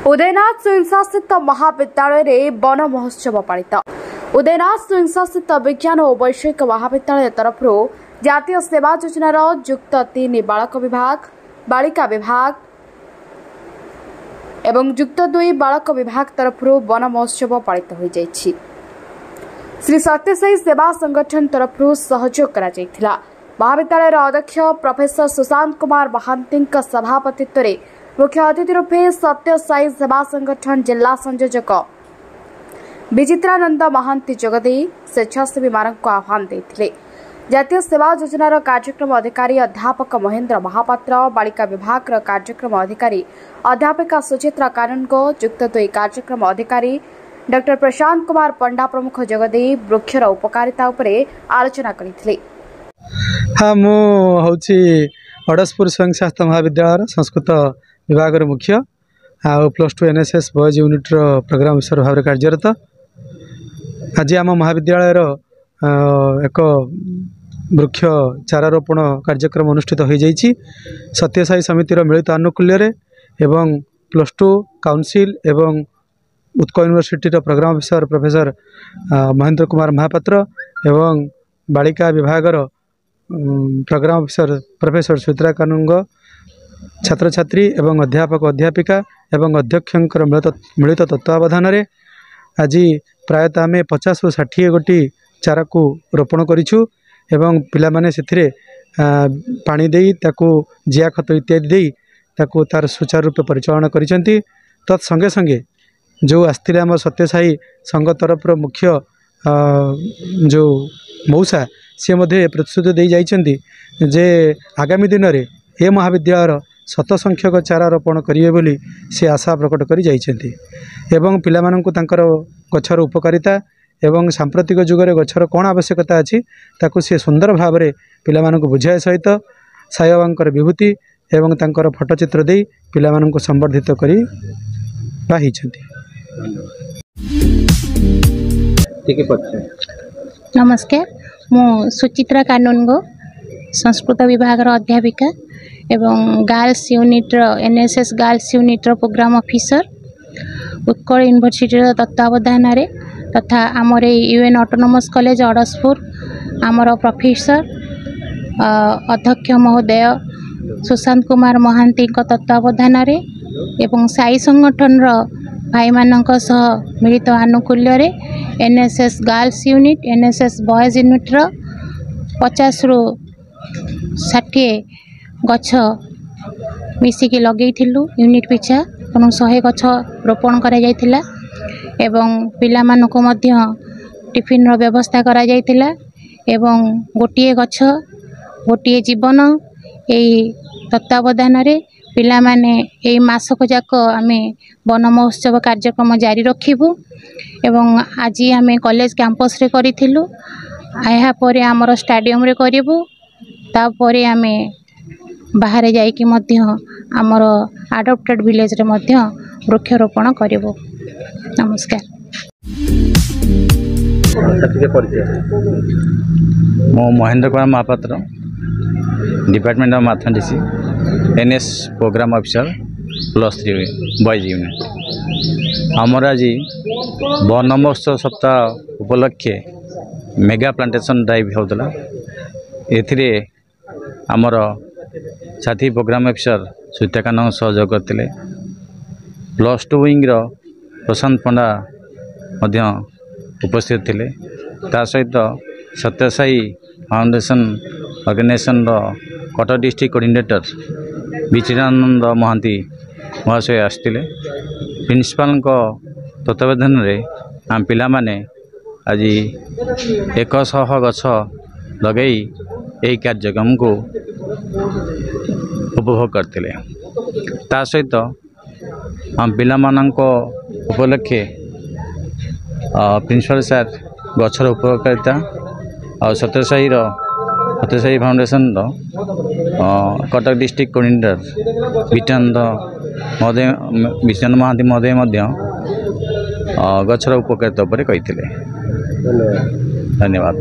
उदयनाथ स्वयंशासित महाविद्यालय वन महोत्सव पालित। उदयनाथ स्वयंशासित विज्ञान और वैषयिक महाविद्यालय तरफ जातीय सेवा योजनार युक्त 3 बालक विभाग, बालिका विभाग एवं युक्त 2 बालक विभाग तरफ वन महोत्सव पालित हो जाइछि। श्री सत्यसाई सेवा संगठन तरफ सहयोग करा जाइथिला। महाविद्यालय अध्यक्ष प्रोफेसर सुशांत कुमार महांती सभापतित्व में मुख्य अतिथि रूपे सत्यसाई सेवा संगठन जिला संयोजक विचित्रानंद महांती जोगदे स्वेच्छासेवी मानक आह्वान देते। जातीय सेवा योजनार कार्यक्रम अधिकारी अध्यापक महेंद्र महापात्र, बालिका विभाग कार्यक्रम अधिकारी अध्यापिका सुचित्रा कानूनगो, युक्त 2 कार्यक्रम अधिकारी डॉक्टर प्रशांत कुमार पंडा प्रमुख जोगदे वृक्षर उपकारिता उपरे आलोचना करथिले। हाँ, मुझे अड़सपुर स्वयंशासित महाविद्यालय संस्कृत विभाग मुख्य +2 NSS boys unit programme officer भाव कार्यरत। आज आम महाविद्यालय एक वृक्ष चारारोपण कार्यक्रम अनुष्ठित हो जाइछि। सत्यसाई समितिर मिलित आनुकूल्य एवं +2 काउंसिल एवं Utkal university programme officer professor Mahendra Kumar Mahapatra एवं बालिका विभाग programme officer professor Suchitra Kanungo, छात्र छात्री एवं अध्यापक अध्यापिका एवं अध्यक्षर मिलित तत्वावधान आज प्रायतः आम 50 ରୁ 60 गोटी चारा को रोपण करिछु एवं पिला माने सेथिरे पानी देई ताकू जिया खत इत्यादि देई ताकू तार सुचारू रूपे परिचालन करिसेंती। तत्संगे संगे जो आस्थिले आम सत्यसाई संघ तरफ मुख्य जो मौसा सी प्रतिश्रुति दे जाइछंती जे आगामी दिन में ए महाविद्यालय शत संख्यक चारा रोपण करिवे बोली से आशा प्रकट करी जाइछंती एवं पिला माननकु तांकर गछर उपकारिता एवं सांप्रतिक जुगरे गछर कौन आवश्यकता अछि ताकू से सुंदर भाव में पिला माननकु बुझाए सहित साईबाबांकर विभूति एवं तांकर फोटोचित्र दे पिला माननकु संवर्धित करी बाहिछंती। नमस्कार, मु सुचित्रा कानूनगो संस्कृत विभाग अध्यापिका एवं girls unit NSS girls unit programme officer Utkal university तत्वावधान तथा आमर UN ऑटोनोमस कॉलेज अड़सपुर आमर प्रोफेसर अध्यक्ष महोदय सुशांत कुमार महांती तत्वावधान एवं साई संगठन भाई मानक सह मिलित आनुकूल्य NSS girls unit NSS boys unit 50 ରୁ 60 गछ मिसिकी लगेइथिलु यूनिट पिछा एवं 100 गछ रोपण करा जायथिला एवं पिला मानको मध्य टिफिन रो व्यवस्था करा जायथिला एवं गोटिए गछ गोटिए जीवन एई तत्वावधान रे पिला माने एई मासक जाक आमे वन महोत्सव कार्यक्रम जारी रखिबु एवं आज आमे कॉलेज कैंपस रे करिथिलु। आया परे आमर स्टेडियम रे करिबु तापरे आमे बाहर जाइकी मध्य आमर एडॉप्टेड विलेज रे मध्य वृक्षरोपण करिबु। नमस्कार। मो Mahendra Kumar Mahapatra, department of mathematics, NS programme officer +3 boys unit. आमर आज वन महोत्सव सप्ताह उपलक्षे मेगा प्लांटेशन ड्राइव होता। एथिरे आमर साथी प्रोग्राम ऑफिसर सुचित्रा कानून सहयोग करते। +2 विंग प्रशांत पंडा मध्य उपस्थित थिले। ता सहित Sathya Sai foundation organisation Cuttack district coordinator Bichitrananda Mahanty महाशय आसते। प्रिंसिपाल तत्वावधान आम पिला माने आज 100 गछ लगे यही कार्यक्रम को उपभोग करते। ता सहित आम पिला मानक उपलक्षे प्रिंसिपल सर गछर उपकारिता और Sathya Sai foundation Cuttack district coordinator Bichitrananda Mahanty महोदय गछर उपकारिता उपर कही। धन्यवाद।